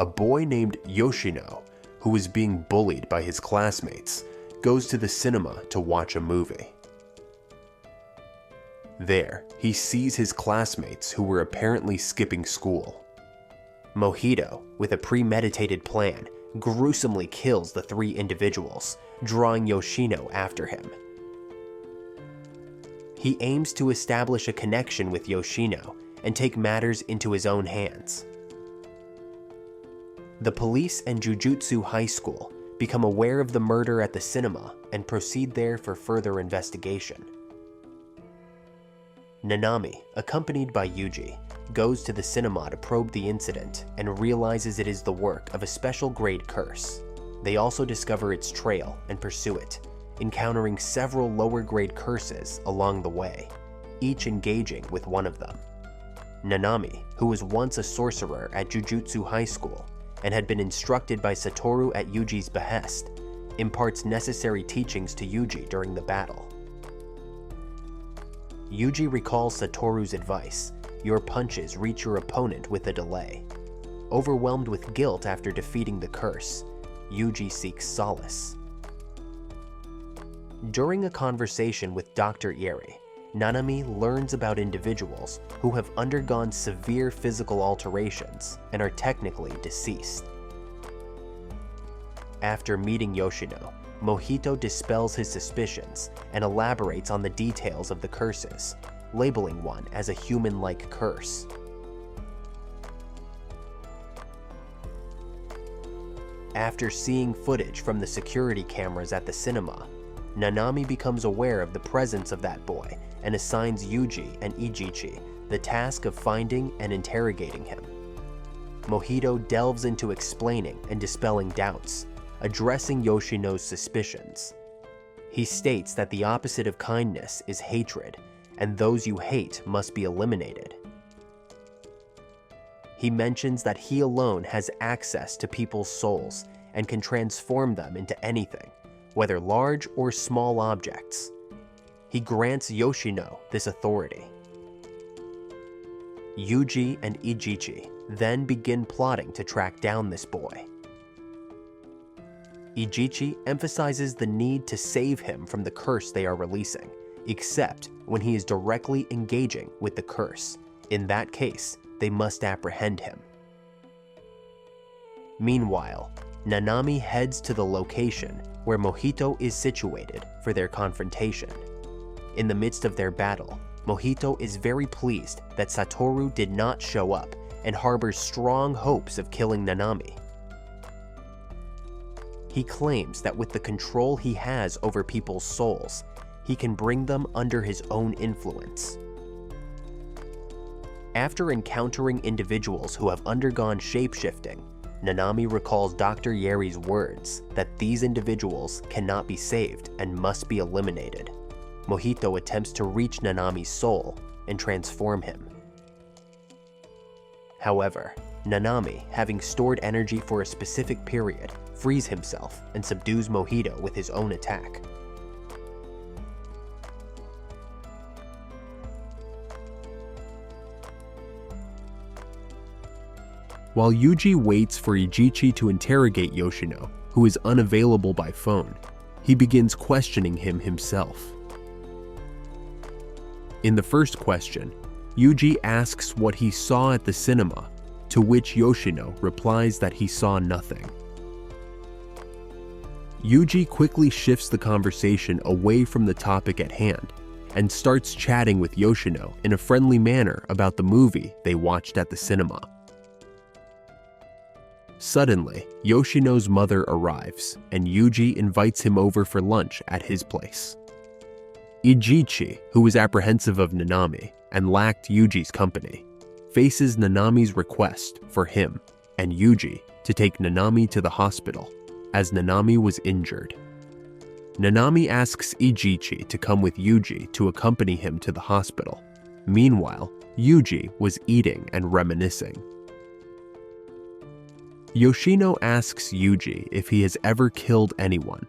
a boy named Yoshino, who was being bullied by his classmates, goes to the cinema to watch a movie. There, he sees his classmates who were apparently skipping school. Mojito, with a premeditated plan, gruesomely kills the 3 individuals, drawing Yoshino after him. He aims to establish a connection with Yoshino and take matters into his own hands. The police and Jujutsu High School become aware of the murder at the cinema and proceed there for further investigation. Nanami, accompanied by Yuji, goes to the cinema to probe the incident and realizes it is the work of a special grade curse. They also discover its trail and pursue it, encountering several lower grade curses along the way, each engaging with one of them. Nanami, who was once a sorcerer at Jujutsu High School and had been instructed by Satoru at Yuji's behest, imparts necessary teachings to Yuji during the battle. Yuji recalls Satoru's advice: your punches reach your opponent with a delay. Overwhelmed with guilt after defeating the curse, Yuji seeks solace. During a conversation with Dr. Ieri, Nanami learns about individuals who have undergone severe physical alterations and are technically deceased. After meeting Yoshino, Mojito dispels his suspicions and elaborates on the details of the curses, labeling one as a human-like curse. After seeing footage from the security cameras at the cinema, Nanami becomes aware of the presence of that boy and assigns Yuji and Ijichi the task of finding and interrogating him. Mojito delves into explaining and dispelling doubts, addressing Yoshino's suspicions. He states that the opposite of kindness is hatred, and those you hate must be eliminated. He mentions that he alone has access to people's souls and can transform them into anything, whether large or small objects. He grants Yoshino this authority. Yuji and Ijichi then begin plotting to track down this boy. Ijichi emphasizes the need to save him from the curse they are releasing, except when he is directly engaging with the curse. In that case, they must apprehend him. Meanwhile, Nanami heads to the location where Mojito is situated for their confrontation. In the midst of their battle, Mojito is very pleased that Satoru did not show up and harbors strong hopes of killing Nanami. He claims that with the control he has over people's souls, he can bring them under his own influence. After encountering individuals who have undergone shape-shifting, Nanami recalls Dr. Ieri's words that these individuals cannot be saved and must be eliminated. Mojito attempts to reach Nanami's soul and transform him. However, Nanami, having stored energy for a specific period, frees himself and subdues Mojito with his own attack. While Yuji waits for Ijichi to interrogate Yoshino, who is unavailable by phone, he begins questioning him himself. In the first question, Yuji asks what he saw at the cinema, to which Yoshino replies that he saw nothing. Yuji quickly shifts the conversation away from the topic at hand and starts chatting with Yoshino in a friendly manner about the movie they watched at the cinema. Suddenly, Yoshino's mother arrives, and Yuji invites him over for lunch at his place. Ijichi, who was apprehensive of Nanami and lacked Yuji's company, faces Nanami's request for him and Yuji to take Nanami to the hospital, as Nanami was injured. Nanami asks Ijichi to come with Yuji to accompany him to the hospital. Meanwhile, Yuji was eating and reminiscing. Yoshino asks Yuji if he has ever killed anyone,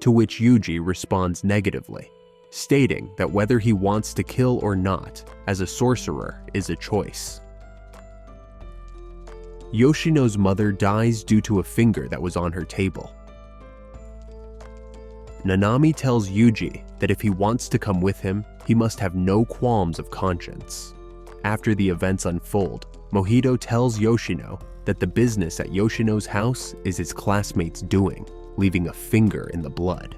to which Yuji responds negatively, stating that whether he wants to kill or not, as a sorcerer, is a choice. Yoshino's mother dies due to a finger that was on her table. Nanami tells Yuji that if he wants to come with him, he must have no qualms of conscience. After the events unfold, Mojito tells Yoshino that the business at Yoshino's house is his classmate's doing, leaving a finger in the blood.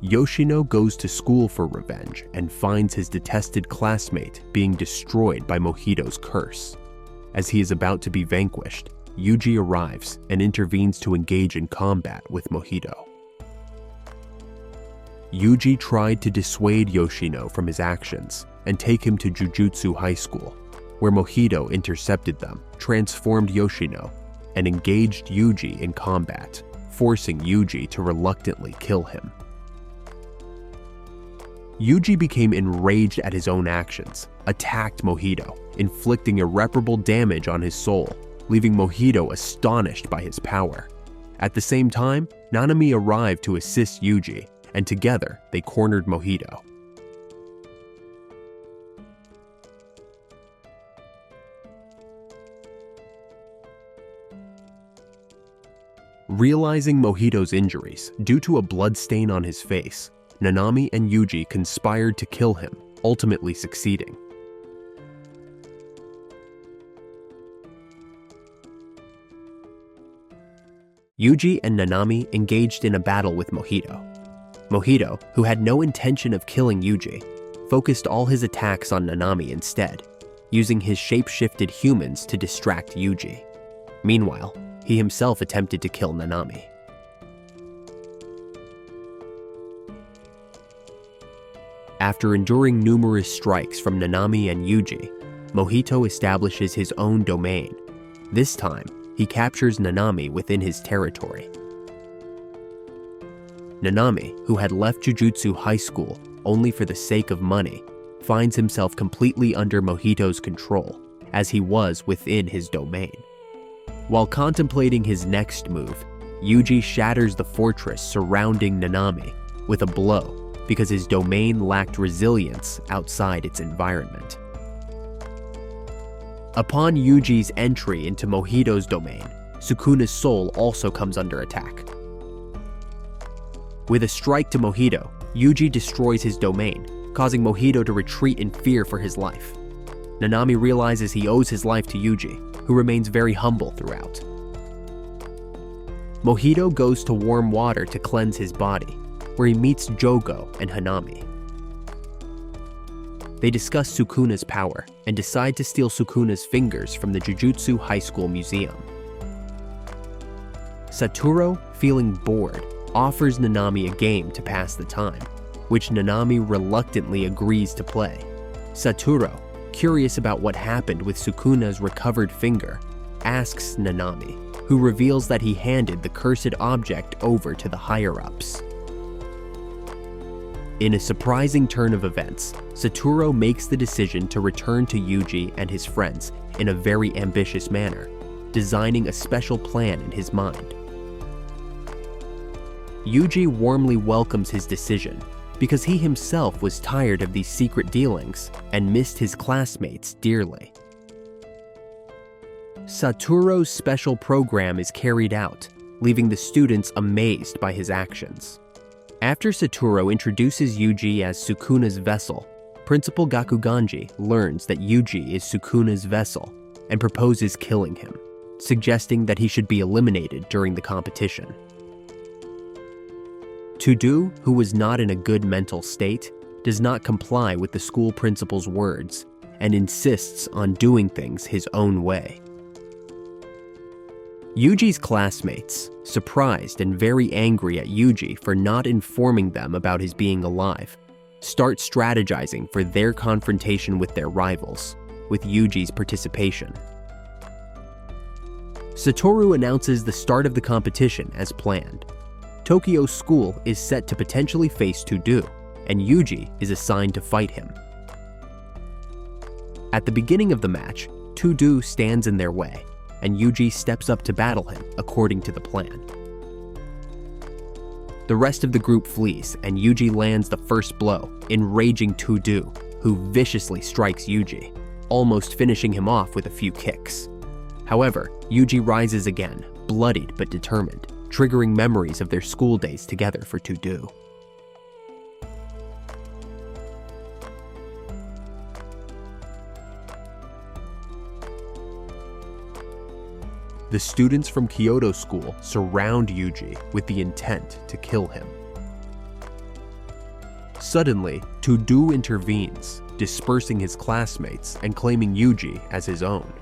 Yoshino goes to school for revenge and finds his detested classmate being destroyed by Mojito's curse. As he is about to be vanquished, Yuji arrives and intervenes to engage in combat with Mojito. Yuji tried to dissuade Yoshino from his actions and take him to Jujutsu High School, where Mojito intercepted them, transformed Yoshino, and engaged Yuji in combat, forcing Yuji to reluctantly kill him. Yuji became enraged at his own actions, attacked Mojito, inflicting irreparable damage on his soul, leaving Mojito astonished by his power. At the same time, Nanami arrived to assist Yuji, and together they cornered Mojito. Realizing Mojito's injuries due to a bloodstain on his face, Nanami and Yuji conspired to kill him, ultimately succeeding. Yuji and Nanami engaged in a battle with Mojito. Mojito, who had no intention of killing Yuji, focused all his attacks on Nanami instead, using his shape-shifted humans to distract Yuji. Meanwhile, he himself attempted to kill Nanami. After enduring numerous strikes from Nanami and Yuji, Mojito establishes his own domain. This time, he captures Nanami within his territory. Nanami, who had left Jujutsu High School only for the sake of money, finds himself completely under Mojito's control, as he was within his domain. While contemplating his next move, Yuji shatters the fortress surrounding Nanami with a blow because his domain lacked resilience outside its environment. Upon Yuji's entry into Mojito's domain, Sukuna's soul also comes under attack. With a strike to Mojito, Yuji destroys his domain, causing Mojito to retreat in fear for his life. Nanami realizes he owes his life to Yuji, who remains very humble throughout. Mojito goes to warm water to cleanse his body, where he meets Jogo and Hanami. They discuss Sukuna's power and decide to steal Sukuna's fingers from the Jujutsu High School Museum. Satoru, feeling bored, offers Nanami a game to pass the time, which Nanami reluctantly agrees to play. Satoru, curious about what happened with Sukuna's recovered finger, asks Nanami, who reveals that he handed the cursed object over to the higher-ups. In a surprising turn of events, Satoru makes the decision to return to Yuji and his friends in a very ambitious manner, designing a special plan in his mind. Yuji warmly welcomes his decision because he himself was tired of these secret dealings and missed his classmates dearly. Satoru's special program is carried out, leaving the students amazed by his actions. After Satoru introduces Yuji as Sukuna's vessel, Principal Gakuganji learns that Yuji is Sukuna's vessel and proposes killing him, suggesting that he should be eliminated during the competition. Todo, who was not in a good mental state, does not comply with the school principal's words and insists on doing things his own way. Yuji's classmates, surprised and very angry at Yuji for not informing them about his being alive, start strategizing for their confrontation with their rivals, with Yuji's participation. Satoru announces the start of the competition as planned. Tokyo's school is set to potentially face Todo, and Yuji is assigned to fight him. At the beginning of the match, Todo stands in their way, and Yuji steps up to battle him according to the plan. The rest of the group flees, and Yuji lands the first blow, enraging Todo, who viciously strikes Yuji. almost finishing him off with a few kicks. However, Yuji rises again, bloodied but determined, triggering memories of their school days together for To-Do. The students from Kyoto School surround Yuji with the intent to kill him. Suddenly, To-Do intervenes, dispersing his classmates and claiming Yuji as his own.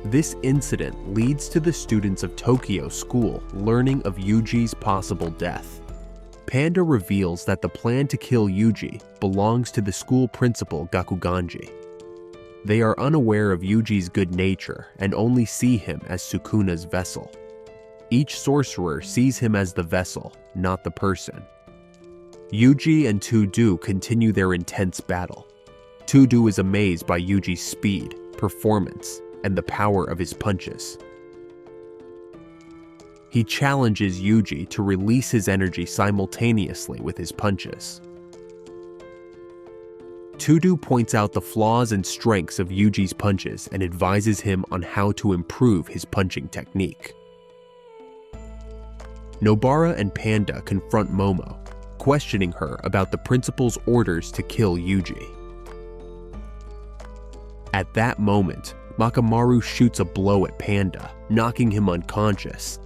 This incident leads to the students of Tokyo School learning of Yuji's possible death. Panda reveals that the plan to kill Yuji belongs to the school principal Gakuganji. They are unaware of Yuji's good nature and only see him as Sukuna's vessel. Each sorcerer sees him as the vessel, not the person. Yuji and To-Do continue their intense battle. To-Do is amazed by Yuji's speed, performance, and the power of his punches. He challenges Yuji to release his energy simultaneously with his punches. To-Do points out the flaws and strengths of Yuji's punches and advises him on how to improve his punching technique. Nobara and Panda confront Momo, questioning her about the principal's orders to kill Yuji. At that moment, Makamaru shoots a blow at Panda, knocking him unconscious,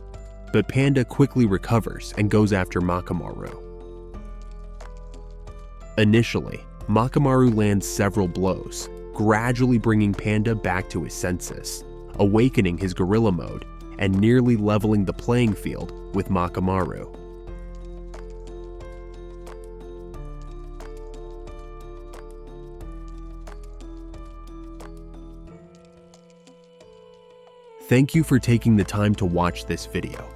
but Panda quickly recovers and goes after Makamaru. Initially, Makamaru lands several blows, gradually bringing Panda back to his senses, awakening his gorilla mode and nearly leveling the playing field with Makamaru. Thank you for taking the time to watch this video.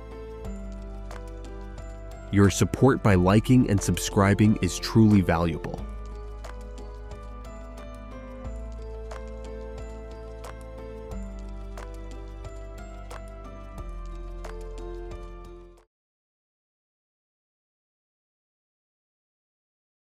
Your support by liking and subscribing is truly valuable.